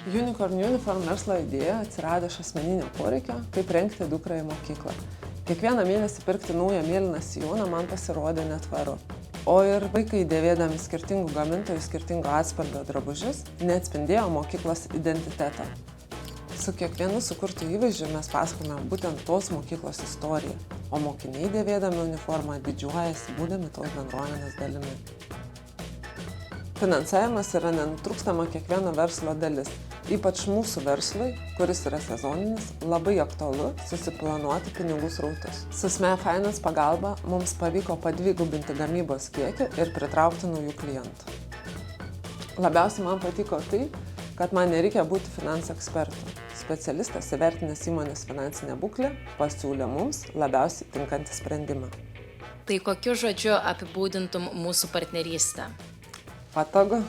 Unicorn Uniform verslo idėja atsirado iš asmeninio poreikio, kaip rengti dukrą į mokyklą. Kiekvieną mėnesį pirkti naują mėlyną sijoną man pasirodė netvaru. O ir vaikai dėvėdami skirtingų gamintojų skirtingo atspalvio drabužius neatspindėjo mokyklos identitetą. Su kiekvienu sukurtu įvaizdžiu mes pasakome būtent tos mokyklos istoriją, o mokiniai dėvėdami uniformą didžiuojasi būdami tos bendruomenės dalimi. Finansavimas yra nenutrūkstama kiekvieno verslo dalis, ypač mūsų verslui, kuris yra sezoninis, labai aktualu susiplanuoti pinigų srautus. Su SME Finance pagalba mums pavyko padvigubinti gamybos kiekį ir pritraukti naujų klientų. Labiausiai man patiko tai, kad man nereikia būti finansų ekspertu. Specialistas įvertinęs įmonės finansinę būklę pasiūlė mums labiausiai tinkantį sprendimą. Tai kokiu žodžiu apibūdintum mūsų partnerystę? Patogu.